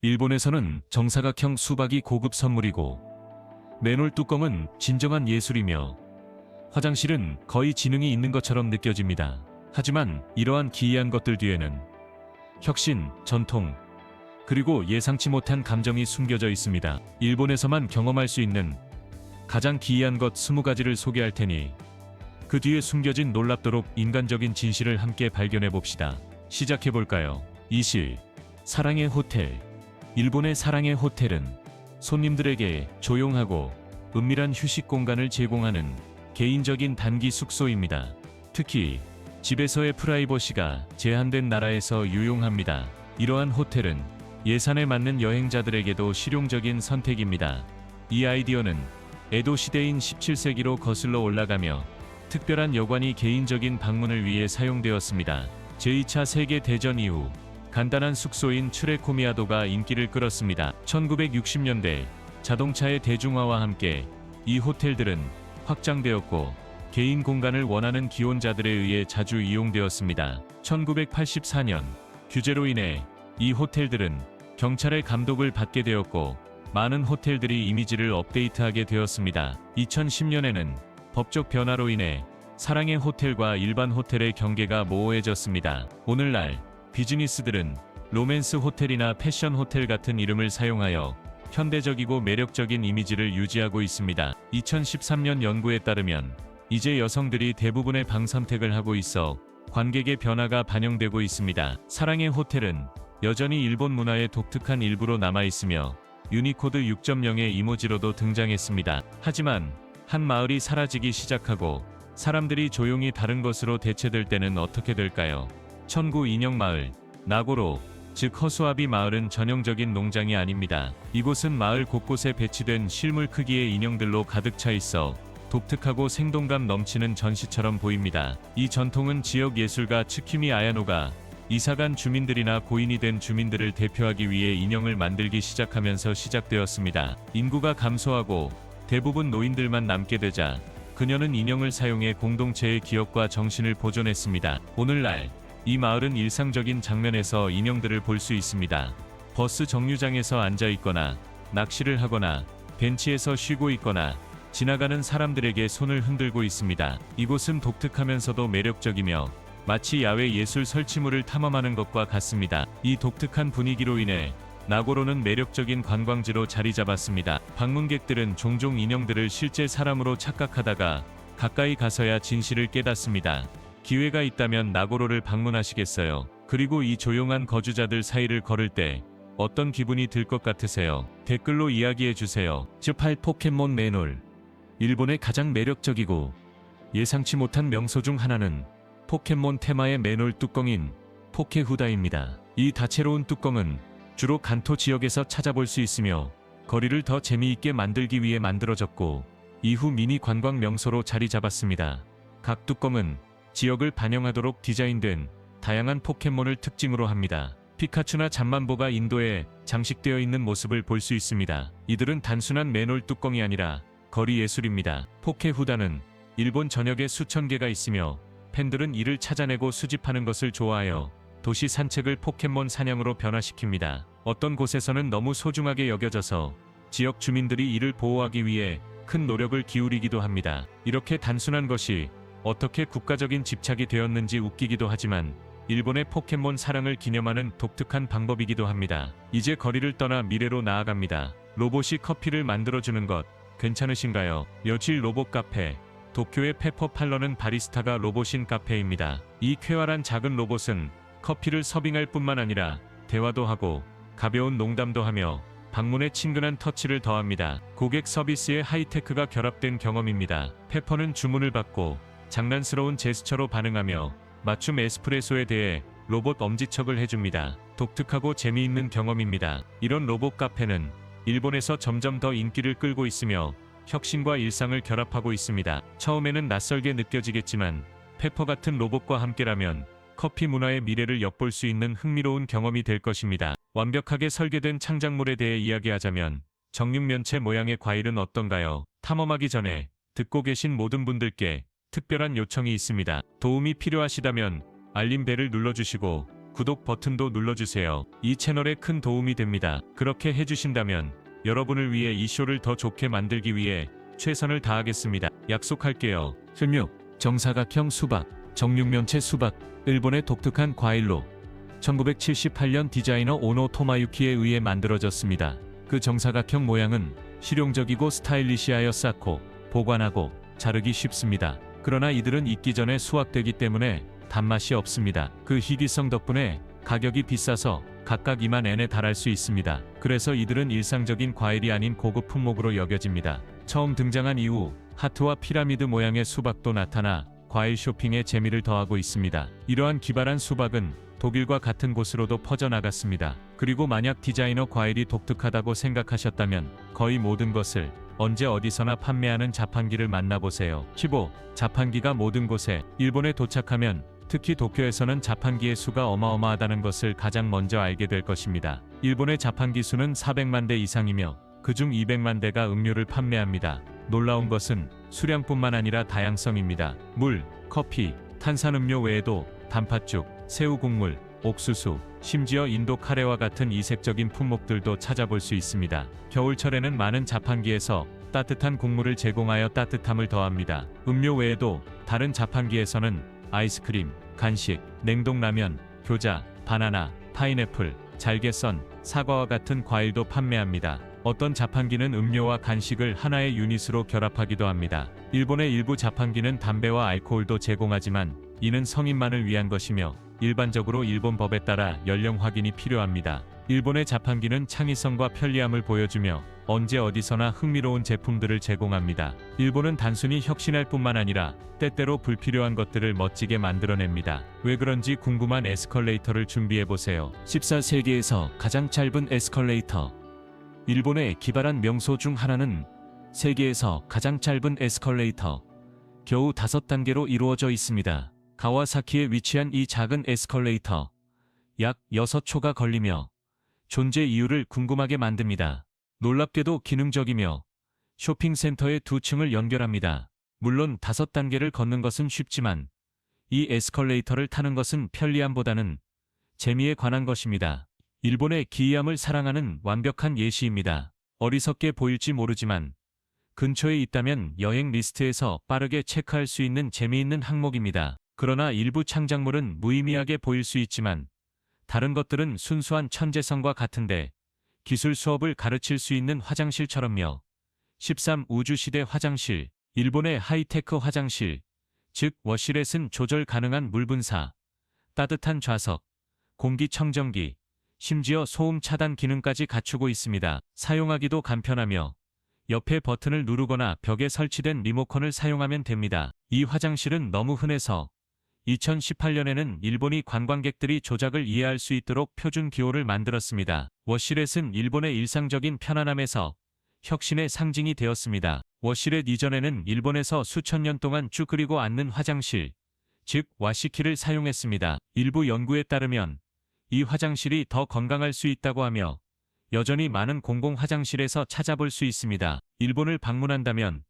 일본에서는 정사각형 수박이 고급 선물이고 맨홀 뚜껑은 진정한 예술이며 화장실은 거의 지능이 있는 것처럼 느껴집니다. 하지만 이러한 기이한 것들 뒤에는 혁신, 전통, 그리고 예상치 못한 감정이 숨겨져 있습니다. 일본에서만 경험할 수 있는 가장 기이한 것 20가지를 소개할 테니 그 뒤에 숨겨진 놀랍도록 인간적인 진실을 함께 발견해 봅시다. 시작해 볼까요? 이실, 사랑의 호텔. 일본의 사랑의 호텔은 손님들에게 조용하고 은밀한 휴식 공간을 제공하는 개인적인 단기 숙소입니다. 특히 집에서의 프라이버시가 제한된 나라에서 유용합니다. 이러한 호텔은 예산에 맞는 여행자들에게도 실용적인 선택입니다. 이 아이디어는 에도 시대인 17세기로 거슬러 올라가며 특별한 여관이 개인적인 방문을 위해 사용되었습니다. 제2차 세계대전 이후 간단한 숙소인 추레코미야도가 인기를 끌었습니다. 1960년대 자동차의 대중화와 함께 이 호텔들은 확장되었고 개인 공간을 원하는 기혼자들에 의해 자주 이용되었습니다. 1984년 규제로 인해 이 호텔들은 경찰의 감독을 받게 되었고 많은 호텔들이 이미지를 업데이트하게 되었습니다. 2010년에는 법적 변화로 인해 사랑의 호텔과 일반 호텔의 경계가 모호해졌습니다. 오늘날 비즈니스들은 로맨스 호텔이나 패션 호텔 같은 이름을 사용하여 현대적이고 매력적인 이미지를 유지하고 있습니다. 2013년 연구에 따르면 이제 여성들이 대부분의 방 선택을 하고 있어 관객의 변화가 반영되고 있습니다. 사랑의 호텔은 여전히 일본 문화의 독특한 일부로 남아있으며 유니코드 6.0의 이모지로도 등장했습니다. 하지만 한 마을이 사라지기 시작하고 사람들이 조용히 다른 것으로 대체될 때는 어떻게 될까요? 천구 인형 마을, 나고로, 즉 허수아비 마을은 전형적인 농장이 아닙니다. 이곳은 마을 곳곳에 배치된 실물 크기의 인형들로 가득 차 있어 독특하고 생동감 넘치는 전시처럼 보입니다. 이 전통은 지역 예술가 츠키미 아야노가 이사간 주민들이나 고인이 된 주민들을 대표하기 위해 인형을 만들기 시작하면서 시작되었습니다. 인구가 감소하고 대부분 노인들만 남게 되자 그녀는 인형을 사용해 공동체의 기억과 정신을 보존했습니다. 오늘날 이 마을은 일상적인 장면에서 인형들을 볼 수 있습니다. 버스 정류장에서 앉아 있거나 낚시를 하거나 벤치에서 쉬고 있거나 지나가는 사람들에게 손을 흔들고 있습니다. 이곳은 독특하면서도 매력적이며 마치 야외 예술 설치물을 탐험하는 것과 같습니다. 이 독특한 분위기로 인해 나고로는 매력적인 관광지로 자리 잡았습니다. 방문객들은 종종 인형들을 실제 사람으로 착각하다가 가까이 가서야 진실을 깨닫습니다. 기회가 있다면 나고로를 방문하시겠어요? 그리고 이 조용한 거주자들 사이를 걸을 때 어떤 기분이 들 것 같으세요? 댓글로 이야기해주세요. 18 포켓몬 맨홀. 일본의 가장 매력적이고 예상치 못한 명소 중 하나는 포켓몬 테마의 맨홀 뚜껑인 포케후다입니다. 이 다채로운 뚜껑은 주로 간토 지역에서 찾아볼 수 있으며 거리를 더 재미있게 만들기 위해 만들어졌고 이후 미니 관광 명소로 자리 잡았습니다. 각 뚜껑은 지역을 반영하도록 디자인된 다양한 포켓몬을 특징으로 합니다. 피카츄나 잠만보가 인도에 장식되어 있는 모습을 볼 수 있습니다. 이들은 단순한 맨홀 뚜껑이 아니라 거리 예술입니다. 포케후다는 일본 전역에 수천 개가 있으며 팬들은 이를 찾아내고 수집하는 것을 좋아하여 도시 산책을 포켓몬 사냥으로 변화시킵니다. 어떤 곳에서는 너무 소중하게 여겨져서 지역 주민들이 이를 보호하기 위해 큰 노력을 기울이기도 합니다. 이렇게 단순한 것이 어떻게 국가적인 집착이 되었는지 웃기기도 하지만 일본의 포켓몬 사랑을 기념하는 독특한 방법이기도 합니다. 이제 거리를 떠나 미래로 나아갑니다. 로봇이 커피를 만들어주는 것 괜찮으신가요? 여질 로봇 카페. 도쿄의 페퍼 팔러는 바리스타가 로봇인 카페입니다. 이 쾌활한 작은 로봇은 커피를 서빙할 뿐만 아니라 대화도 하고 가벼운 농담도 하며 방문에 친근한 터치를 더합니다. 고객 서비스에 하이테크가 결합된 경험입니다. 페퍼는 주문을 받고 장난스러운 제스처로 반응하며 맞춤 에스프레소에 대해 로봇 엄지척을 해줍니다. 독특하고 재미있는 경험입니다. 이런 로봇 카페는 일본에서 점점 더 인기를 끌고 있으며 혁신과 일상을 결합하고 있습니다. 처음에는 낯설게 느껴지겠지만 페퍼 같은 로봇과 함께라면 커피 문화의 미래를 엿볼 수 있는 흥미로운 경험이 될 것입니다. 완벽하게 설계된 창작물에 대해 이야기하자면 정육면체 모양의 과일은 어떤가요? 탐험하기 전에 듣고 계신 모든 분들께 특별한 요청이 있습니다. 도움이 필요하시다면 알림벨을 눌러주시고 구독 버튼도 눌러주세요. 이 채널에 큰 도움이 됩니다. 그렇게 해주신다면 여러분을 위해 이 쇼를 더 좋게 만들기 위해 최선을 다하겠습니다. 약속할게요. 흡육, 정사각형 수박, 정육면체 수박, 일본의 독특한 과일로 1978년 디자이너 오노 토마유키에 의해 만들어졌습니다. 그 정사각형 모양은 실용적이고 스타일리시하여 쌓고 보관하고 자르기 쉽습니다. 그러나 이들은 익기 전에 수확되기 때문에 단맛이 없습니다. 그 희귀성 덕분에 가격이 비싸서 각각 2만 엔에 달할 수 있습니다. 그래서 이들은 일상적인 과일이 아닌 고급 품목으로 여겨집니다. 처음 등장한 이후 하트와 피라미드 모양의 수박도 나타나 과일 쇼핑에 재미를 더하고 있습니다. 이러한 기발한 수박은 독일과 같은 곳으로도 퍼져나갔습니다. 그리고 만약 디자이너 과일이 독특하다고 생각하셨다면 거의 모든 것을 언제 어디서나 판매하는 자판기를 만나보세요. 15. 자판기가 모든 곳에. 일본에 도착하면 특히 도쿄에서는 자판기의 수가 어마어마하다는 것을 가장 먼저 알게 될 것입니다. 일본의 자판기 수는 400만 대 이상이며 그중 200만 대가 음료를 판매합니다. 놀라운 것은 수량뿐만 아니라 다양성입니다. 물, 커피, 탄산음료 외에도 단팥죽, 새우 국물, 옥수수, 심지어 인도 카레와 같은 이색적인 품목들도 찾아볼 수 있습니다. 겨울철에는 많은 자판기에서 따뜻한 국물을 제공하여 따뜻함을 더합니다. 음료 외에도 다른 자판기에서는 아이스크림, 간식, 냉동라면, 교자, 바나나, 파인애플, 잘게썬, 사과와 같은 과일도 판매합니다. 어떤 자판기는 음료와 간식을 하나의 유닛으로 결합하기도 합니다. 일본의 일부 자판기는 담배와 알코올도 제공하지만 이는 성인만을 위한 것이며 일반적으로 일본 법에 따라 연령 확인이 필요합니다. 일본의 자판기는 창의성과 편리함을 보여주며 언제 어디서나 흥미로운 제품들을 제공합니다. 일본은 단순히 혁신할 뿐만 아니라 때때로 불필요한 것들을 멋지게 만들어냅니다. 왜 그런지 궁금한 에스컬레이터를 준비해보세요. 14세기에서 가장 짧은 에스컬레이터. 일본의 기발한 명소 중 하나는 세계에서 가장 짧은 에스컬레이터. 겨우 5단계로 이루어져 있습니다. 가와사키에 위치한 이 작은 에스컬레이터. 약 6초가 걸리며 존재 이유를 궁금하게 만듭니다. 놀랍게도 기능적이며 쇼핑센터의 2층을 연결합니다. 물론 5단계를 걷는 것은 쉽지만 이 에스컬레이터를 타는 것은 편리함보다는 재미에 관한 것입니다. 일본의 기이함을 사랑하는 완벽한 예시입니다. 어리석게 보일지 모르지만 근처에 있다면 여행 리스트에서 빠르게 체크할 수 있는 재미있는 항목입니다. 그러나 일부 창작물은 무의미하게 보일 수 있지만 다른 것들은 순수한 천재성과 같은데 기술 수업을 가르칠 수 있는 화장실처럼요. 13. 우주시대 화장실. 일본의 하이테크 화장실, 즉 워시렛은 조절 가능한 물 분사, 따뜻한 좌석, 공기청정기, 심지어 소음 차단 기능까지 갖추고 있습니다. 사용하기도 간편하며 옆에 버튼을 누르거나 벽에 설치된 리모컨을 사용하면 됩니다. 이 화장실은 너무 흔해서 2018년에는 일본이 관광객들이 조작을 이해할 수 있도록 표준 기호를 만들었습니다. 워시렛은 일본의 일상적인 편안함에서 혁신의 상징이 되었습니다. 워시렛 이전에는 일본에서 수천 년 동안 쭉 끓이고 앉는 화장실, 즉 와시키를 사용했습니다. 일부 연구에 따르면 이 화장실이 더 건강할 수 있다고 하며 여전히 많은 공공 화장실에서 찾아볼 수 있습니다. 일본을 방문한다면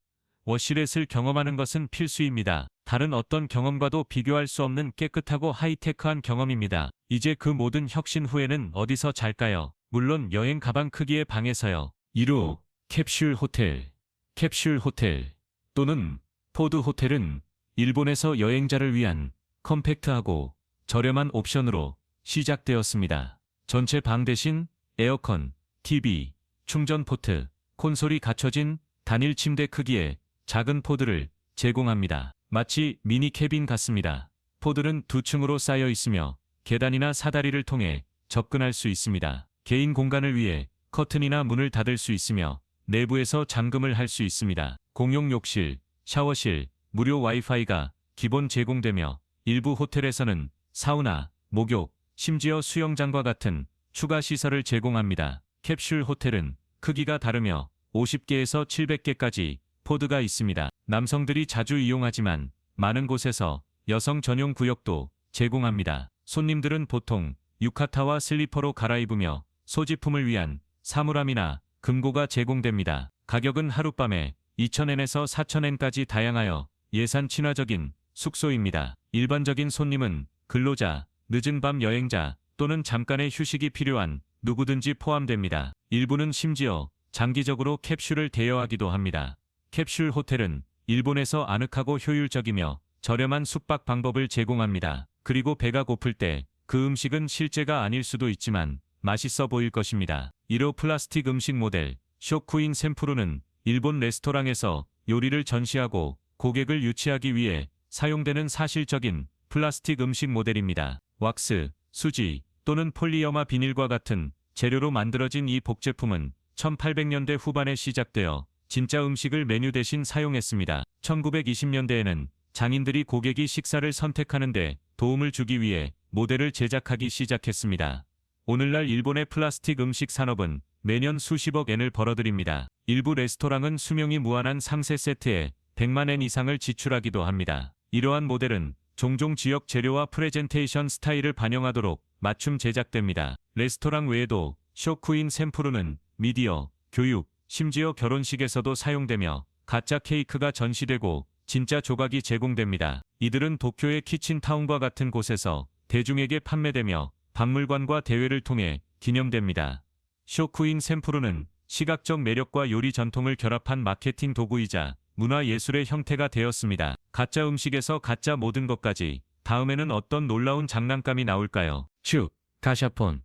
워시렛을 경험하는 것은 필수입니다. 다른 어떤 경험과도 비교할 수 없는 깨끗하고 하이테크한 경험입니다. 이제 그 모든 혁신 후에는 어디서 잘까요? 물론 여행 가방 크기의 방에서요. 2루, 캡슐 호텔. 캡슐 호텔 또는 포드 호텔은 일본에서 여행자를 위한 컴팩트하고 저렴한 옵션으로 시작되었습니다. 전체 방 대신 에어컨, TV, 충전 포트, 콘솔이 갖춰진 단일 침대 크기의 작은 포드를 제공합니다. 마치 미니 캐빈 같습니다. 포드는 2층으로 쌓여 있으며 계단이나 사다리를 통해 접근할 수 있습니다. 개인 공간을 위해 커튼이나 문을 닫을 수 있으며 내부에서 잠금을 할 수 있습니다. 공용 욕실, 샤워실, 무료 와이파이가 기본 제공되며 일부 호텔에서는 사우나, 목욕, 심지어 수영장과 같은 추가 시설을 제공합니다. 캡슐 호텔은 크기가 다르며 50개에서 700개까지 포드가 있습니다. 남성들이 자주 이용하지만 많은 곳에서 여성 전용 구역도 제공합니다. 손님들은 보통 유카타와 슬리퍼로 갈아입으며 소지품을 위한 사물함이나 금고가 제공됩니다. 가격은 하룻밤에 2,000엔에서 4,000엔까지 다양하여 예산 친화적인 숙소입니다. 일반적인 손님은 근로자, 늦은 밤 여행자, 또는 잠깐의 휴식이 필요한 누구든지 포함됩니다. 일부는 심지어 장기적으로 캡슐을 대여하기도 합니다. 캡슐 호텔은 일본에서 아늑하고 효율적이며 저렴한 숙박 방법을 제공합니다. 그리고 배가 고플 때 그 음식은 실제가 아닐 수도 있지만 맛있어 보일 것입니다. 1호 플라스틱 음식 모델 쇼쿠인 샘프루는 일본 레스토랑에서 요리를 전시하고 고객을 유치하기 위해 사용되는 사실적인 플라스틱 음식 모델입니다. 왁스, 수지 또는 폴리어마 비닐과 같은 재료로 만들어진 이 복제품은 1800년대 후반에 시작되어 진짜 음식을 메뉴 대신 사용했습니다. 1920년대에는 장인들이 고객이 식사를 선택하는 데 도움을 주기 위해 모델을 제작하기 시작했습니다. 오늘날 일본의 플라스틱 음식 산업은 매년 수십억 엔을 벌어들입니다. 일부 레스토랑은 수명이 무한한 3세 세트에 100만 엔 이상을 지출하기도 합니다. 이러한 모델은 종종 지역 재료와 프레젠테이션 스타일을 반영하도록 맞춤 제작됩니다. 레스토랑 외에도 쇼쿠인 샘프루는 미디어, 교육, 심지어 결혼식에서도 사용되며 가짜 케이크가 전시되고 진짜 조각이 제공됩니다. 이들은 도쿄의 키친타운과 같은 곳에서 대중에게 판매되며 박물관과 대회를 통해 기념됩니다. 쇼쿠인 샘프루는 시각적 매력과 요리 전통을 결합한 마케팅 도구이자 문화예술의 형태가 되었습니다. 가짜 음식에서 가짜 모든 것까지 다음에는 어떤 놀라운 장난감이 나올까요? 즉, 가샤폰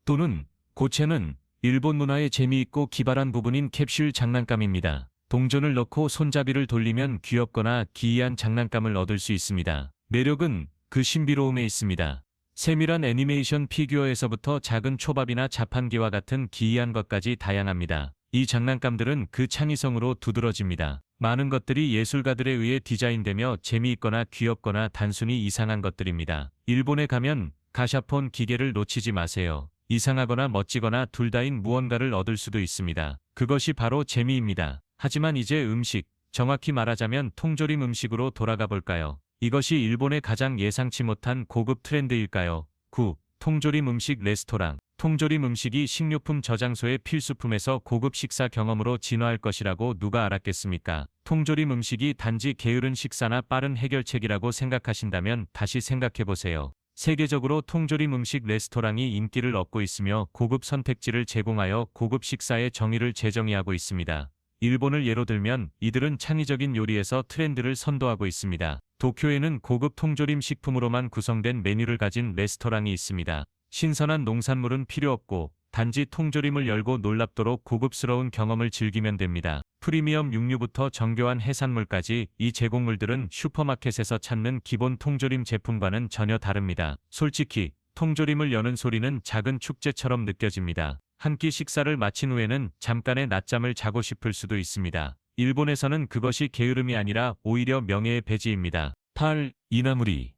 또는 고체는 일본 문화의 재미있고 기발한 부분인 캡슐 장난감입니다. 동전을 넣고 손잡이를 돌리면 귀엽거나 기이한 장난감을 얻을 수 있습니다. 매력은 그 신비로움에 있습니다. 세밀한 애니메이션 피규어에서부터 작은 초밥이나 자판기와 같은 기이한 것까지 다양합니다. 이 장난감들은 그 창의성으로 두드러집니다. 많은 것들이 예술가들에 의해 디자인되며 재미있거나 귀엽거나 단순히 이상한 것들입니다. 일본에 가면 가샤폰 기계를 놓치지 마세요. 이상하거나 멋지거나 둘 다인 무언가를 얻을 수도 있습니다. 그것이 바로 재미입니다. 하지만 이제 음식, 정확히 말하자면 통조림 음식으로 돌아가 볼까요? 이것이 일본의 가장 예상치 못한 고급 트렌드일까요? 9. 통조림 음식 레스토랑. 통조림 음식이 식료품 저장소의 필수품에서 고급 식사 경험으로 진화할 것이라고 누가 알았겠습니까? 통조림 음식이 단지 게으른 식사나 빠른 해결책이라고 생각하신다면 다시 생각해보세요. 세계적으로 통조림 음식 레스토랑이 인기를 얻고 있으며 고급 선택지를 제공하여 고급 식사의 정의를 재정의하고 있습니다. 일본을 예로 들면 이들은 창의적인 요리에서 트렌드를 선도하고 있습니다. 도쿄에는 고급 통조림 식품으로만 구성된 메뉴를 가진 레스토랑이 있습니다. 신선한 농산물은 필요 없고 단지 통조림을 열고 놀랍도록 고급스러운 경험을 즐기면 됩니다. 프리미엄 육류부터 정교한 해산물까지 이 제공물들은 슈퍼마켓에서 찾는 기본 통조림 제품과는 전혀 다릅니다. 솔직히 통조림을 여는 소리는 작은 축제처럼 느껴집니다. 한 끼 식사를 마친 후에는 잠깐의 낮잠을 자고 싶을 수도 있습니다. 일본에서는 그것이 게으름이 아니라 오히려 명예의 배지입니다. 8. 이나무리.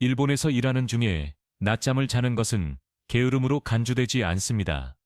일본에서 일하는 중에 낮잠을 자는 것은 게으름으로 간주되지 않습니다.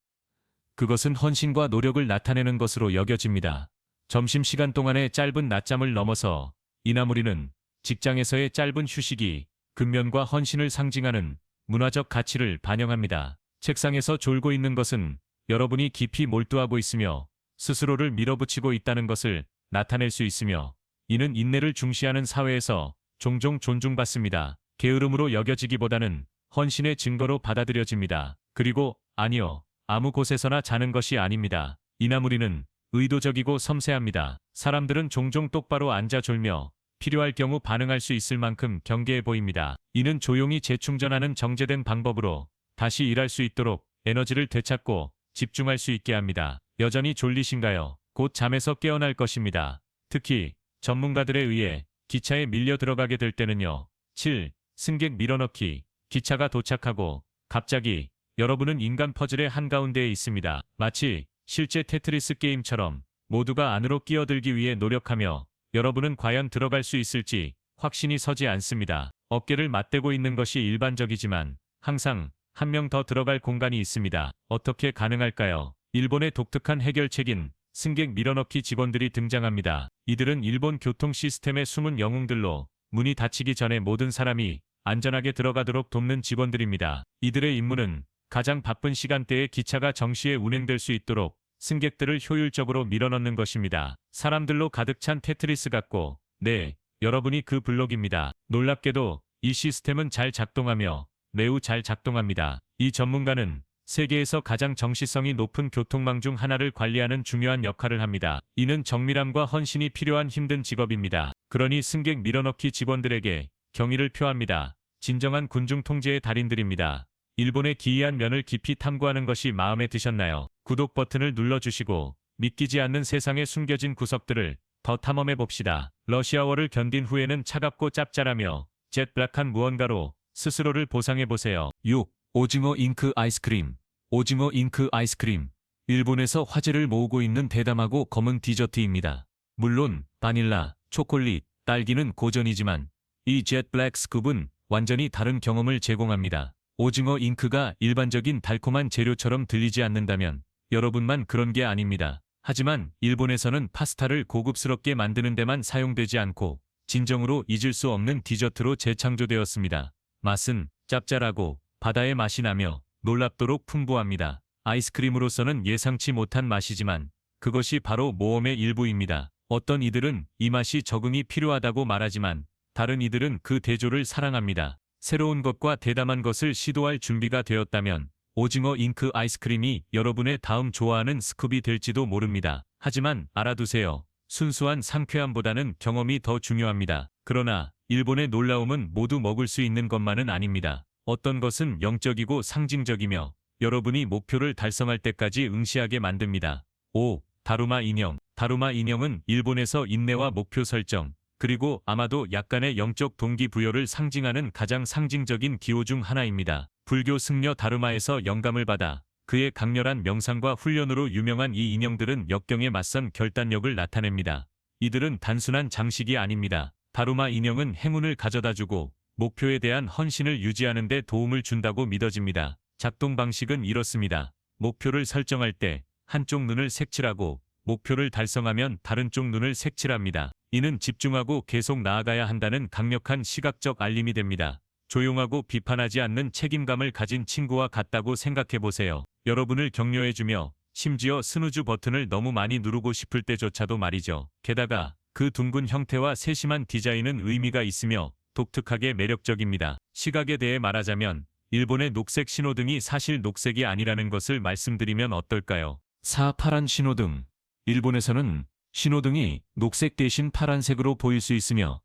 그것은 헌신과 노력을 나타내는 것으로 여겨집니다. 점심시간 동안의 짧은 낮잠을 넘어서 이나무리는 직장에서의 짧은 휴식이 근면과 헌신을 상징하는 문화적 가치를 반영합니다. 책상에서 졸고 있는 것은 여러분이 깊이 몰두하고 있으며 스스로를 밀어붙이고 있다는 것을 나타낼 수 있으며 이는 인내를 중시하는 사회에서 종종 존중받습니다. 게으름으로 여겨지기보다는 헌신의 증거로 받아들여집니다. 그리고 아니요, 아무 곳에서나 자는 것이 아닙니다. 이나무리는 의도적이고 섬세합니다. 사람들은 종종 똑바로 앉아 졸며 필요할 경우 반응할 수 있을 만큼 경계해 보입니다. 이는 조용히 재충전하는 정제된 방법으로 다시 일할 수 있도록 에너지를 되찾고 집중할 수 있게 합니다. 여전히 졸리신가요? 곧 잠에서 깨어날 것입니다. 특히 전문가들에 의해 기차에 밀려 들어가게 될 때는요. 7. 승객 밀어넣기. 기차가 도착하고 갑자기 여러분은 인간 퍼즐의 한가운데에 있습니다. 마치 실제 테트리스 게임처럼 모두가 안으로 끼어들기 위해 노력하며 여러분은 과연 들어갈 수 있을지 확신이 서지 않습니다. 어깨를 맞대고 있는 것이 일반적이지만 항상 한 명 더 들어갈 공간이 있습니다. 어떻게 가능할까요? 일본의 독특한 해결책인 승객 밀어넣기 직원들이 등장합니다. 이들은 일본 교통 시스템의 숨은 영웅들로 문이 닫히기 전에 모든 사람이 안전하게 들어가도록 돕는 직원들입니다. 이들의 임무는 가장 바쁜 시간대에 기차가 정시에 운행될 수 있도록 승객들을 효율적으로 밀어넣는 것입니다. 사람들로 가득 찬 테트리스 같고, 네, 여러분이 그 블록입니다. 놀랍게도 이 시스템은 잘 작동하며 매우 잘 작동합니다. 이 전문가는 세계에서 가장 정시성이 높은 교통망 중 하나를 관리하는 중요한 역할을 합니다. 이는 정밀함과 헌신이 필요한 힘든 직업입니다. 그러니 승객 밀어넣기 직원들에게 경의를 표합니다. 진정한 군중 통제의 달인들입니다. 일본의 기이한 면을 깊이 탐구하는 것이 마음에 드셨나요? 구독 버튼을 눌러주시고 믿기지 않는 세상의 숨겨진 구석들을 더 탐험해 봅시다. 러시아워를 견딘 후에는 차갑고 짭짤하며 젯블랙한 무언가로 스스로를 보상해 보세요. 6. 오징어 잉크 아이스크림. 오징어 잉크 아이스크림. 일본에서 화제를 모으고 있는 대담하고 검은 디저트입니다. 물론 바닐라, 초콜릿, 딸기는 고전이지만 이 젯블랙 스쿱은 완전히 다른 경험을 제공합니다. 오징어 잉크가 일반적인 달콤한 재료처럼 들리지 않는다면 여러분만 그런 게 아닙니다. 하지만 일본에서는 파스타를 고급스럽게 만드는 데만 사용되지 않고 진정으로 잊을 수 없는 디저트로 재창조되었습니다. 맛은 짭짤하고 바다의 맛이 나며 놀랍도록 풍부합니다. 아이스크림으로서는 예상치 못한 맛이지만 그것이 바로 모험의 일부입니다. 어떤 이들은 이 맛이 적응이 필요하다고 말하지만 다른 이들은 그 대조를 사랑합니다. 새로운 것과 대담한 것을 시도할 준비가 되었다면 오징어 잉크 아이스크림이 여러분의 다음 좋아하는 스쿱이 될지도 모릅니다. 하지만 알아두세요. 순수한 상쾌함보다는 경험이 더 중요합니다. 그러나 일본의 놀라움은 모두 먹을 수 있는 것만은 아닙니다. 어떤 것은 영적이고 상징적이며 여러분이 목표를 달성할 때까지 응시하게 만듭니다. 5. 다루마 인형. 다루마 인형은 일본에서 인내와 목표 설정, 그리고 아마도 약간의 영적 동기부여를 상징하는 가장 상징적인 기호 중 하나입니다. 불교 승려 다루마에서 영감을 받아 그의 강렬한 명상과 훈련으로 유명한 이 인형들은 역경에 맞선 결단력을 나타냅니다. 이들은 단순한 장식이 아닙니다. 다루마 인형은 행운을 가져다주고 목표에 대한 헌신을 유지하는 데 도움을 준다고 믿어집니다. 작동 방식은 이렇습니다. 목표를 설정할 때 한쪽 눈을 색칠하고 목표를 달성하면 다른 쪽 눈을 색칠합니다. 이는 집중하고 계속 나아가야 한다는 강력한 시각적 알림이 됩니다. 조용하고 비판하지 않는 책임감을 가진 친구와 같다고 생각해 보세요. 여러분을 격려해주며 심지어 스누즈 버튼을 너무 많이 누르고 싶을 때조차도 말이죠. 게다가 그 둥근 형태와 세심한 디자인은 의미가 있으며 독특하게 매력적입니다. 시각에 대해 말하자면 일본의 녹색 신호등이 사실 녹색이 아니라는 것을 말씀드리면 어떨까요? 4. 파란 신호등. 일본에서는 신호등이 녹색 대신 파란색으로 보일 수 있으며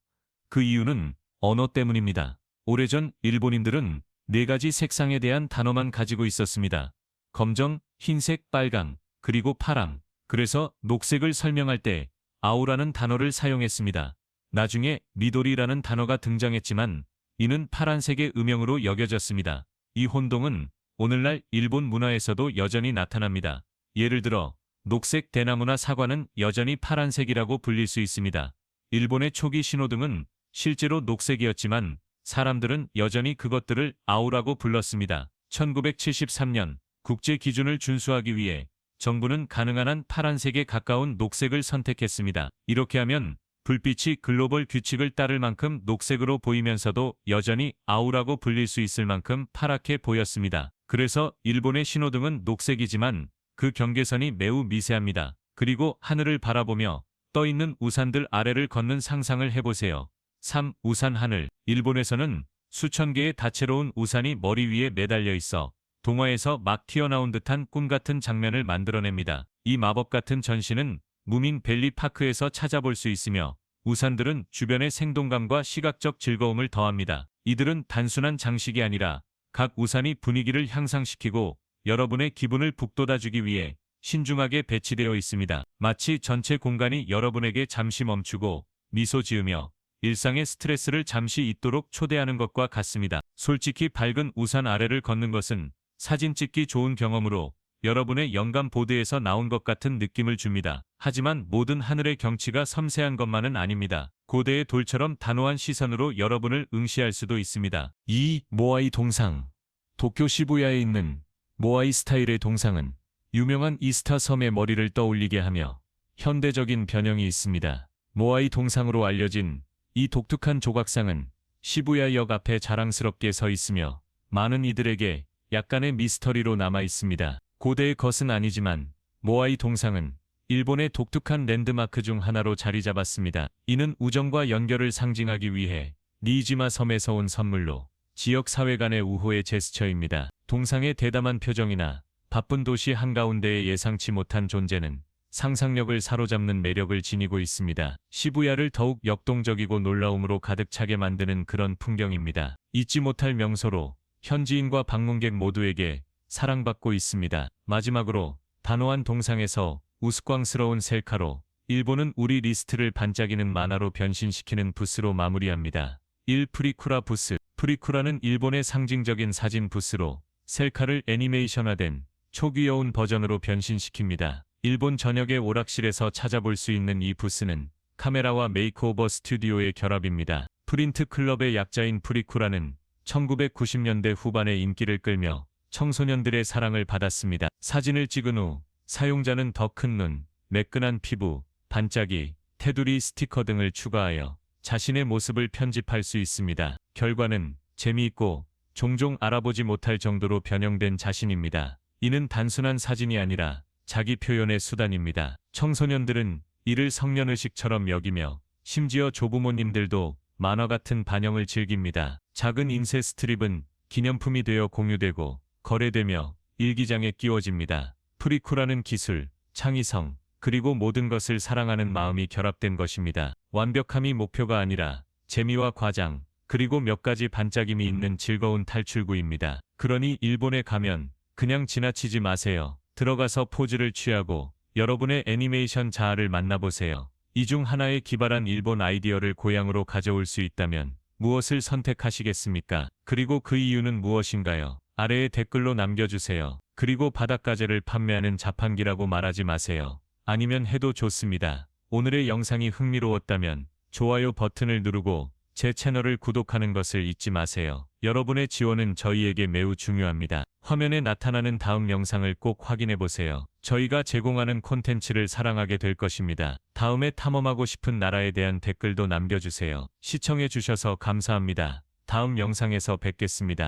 그 이유는 언어 때문입니다. 오래전 일본인들은 4가지 색상에 대한 단어만 가지고 있었습니다. 검정, 흰색, 빨강, 그리고 파랑. 그래서 녹색을 설명할 때 아오라는 단어를 사용했습니다. 나중에 미도리라는 단어가 등장했지만 이는 파란색의 음영으로 여겨졌습니다. 이 혼동은 오늘날 일본 문화에서도 여전히 나타납니다. 예를 들어 녹색 대나무나 사과는 여전히 파란색이라고 불릴 수 있습니다. 일본의 초기 신호등은 실제로 녹색이었지만 사람들은 여전히 그것들을 아오라고 불렀습니다. 1973년 국제 기준을 준수하기 위해 정부는 가능한 한 파란색에 가까운 녹색을 선택했습니다. 이렇게 하면 불빛이 글로벌 규칙을 따를 만큼 녹색으로 보이면서도 여전히 아오라고 불릴 수 있을 만큼 파랗게 보였습니다. 그래서 일본의 신호등은 녹색이지만 그 경계선이 매우 미세합니다. 그리고 하늘을 바라보며 떠있는 우산들 아래를 걷는 상상을 해보세요. 3. 우산 하늘. 일본에서는 수천 개의 다채로운 우산이 머리 위에 매달려 있어 동화에서 막 튀어나온 듯한 꿈같은 장면을 만들어냅니다. 이 마법 같은 전시는 무민 밸리 파크에서 찾아볼 수 있으며 우산들은 주변의 생동감과 시각적 즐거움을 더합니다. 이들은 단순한 장식이 아니라 각 우산이 분위기를 향상시키고 여러분의 기분을 북돋아주기 위해 신중하게 배치되어 있습니다. 마치 전체 공간이 여러분에게 잠시 멈추고 미소 지으며 일상의 스트레스를 잠시 잊도록 초대하는 것과 같습니다. 솔직히 밝은 우산 아래를 걷는 것은 사진 찍기 좋은 경험으로 여러분의 영감 보드에서 나온 것 같은 느낌을 줍니다. 하지만 모든 하늘의 경치가 섬세한 것만은 아닙니다. 고대의 돌처럼 단호한 시선으로 여러분을 응시할 수도 있습니다. 2. 모아이 동상. 도쿄 시부야에 있는 모아이 스타일의 동상은 유명한 이스타 섬의 머리를 떠올리게 하며 현대적인 변형이 있습니다. 모아이 동상으로 알려진 이 독특한 조각상은 시부야역 앞에 자랑스럽게 서 있으며 많은 이들에게 약간의 미스터리로 남아 있습니다. 고대의 것은 아니지만 모아이 동상은 일본의 독특한 랜드마크 중 하나로 자리 잡았습니다. 이는 우정과 연결을 상징하기 위해 니이지마 섬에서 온 선물로 지역 사회 간의 우호의 제스처입니다. 동상의 대담한 표정이나 바쁜 도시 한가운데의 예상치 못한 존재는 상상력을 사로잡는 매력을 지니고 있습니다. 시부야를 더욱 역동적이고 놀라움으로 가득 차게 만드는 그런 풍경입니다. 잊지 못할 명소로 현지인과 방문객 모두에게 사랑받고 있습니다. 마지막으로 단호한 동상에서 우스꽝스러운 셀카로 일본은 우리 리스트를 반짝이는 만화로 변신시키는 부스로 마무리합니다. 1. 프리쿠라 부스. 프리쿠라는 일본의 상징적인 사진 부스로 셀카를 애니메이션화된 초귀여운 버전으로 변신시킵니다. 일본 전역의 오락실에서 찾아볼 수 있는 이 부스는 카메라와 메이크오버 스튜디오의 결합입니다. 프린트 클럽의 약자인 프리쿠라는 1990년대 후반에 인기를 끌며 청소년들의 사랑을 받았습니다. 사진을 찍은 후 사용자는 더 큰 눈, 매끈한 피부, 반짝이, 테두리 스티커 등을 추가하여 자신의 모습을 편집할 수 있습니다. 결과는 재미있고 종종 알아보지 못할 정도로 변형된 자신입니다. 이는 단순한 사진이 아니라 자기 표현의 수단입니다. 청소년들은 이를 성년의식처럼 여기며 심지어 조부모님들도 만화 같은 반영을 즐깁니다. 작은 인쇄 스트립은 기념품이 되어 공유되고 거래되며 일기장에 끼워집니다. 프리쿠라는 기술, 창의성, 그리고 모든 것을 사랑하는 마음이 결합된 것입니다. 완벽함이 목표가 아니라 재미와 과장, 그리고 몇 가지 반짝임이 있는 즐거운 탈출구입니다. 그러니 일본에 가면 그냥 지나치지 마세요. 들어가서 포즈를 취하고 여러분의 애니메이션 자아를 만나보세요. 이 중 하나에 기발한 일본 아이디어를 고향으로 가져올 수 있다면 무엇을 선택하시겠습니까? 그리고 그 이유는 무엇인가요? 아래에 댓글로 남겨주세요. 그리고 바닷가재를 판매하는 자판기라고 말하지 마세요. 아니면 해도 좋습니다. 오늘의 영상이 흥미로웠다면 좋아요 버튼을 누르고 제 채널을 구독하는 것을 잊지 마세요. 여러분의 지원은 저희에게 매우 중요합니다. 화면에 나타나는 다음 영상을 꼭 확인해보세요. 저희가 제공하는 콘텐츠를 사랑하게 될 것입니다. 다음에 탐험하고 싶은 나라에 대한 댓글도 남겨주세요. 시청해주셔서 감사합니다. 다음 영상에서 뵙겠습니다.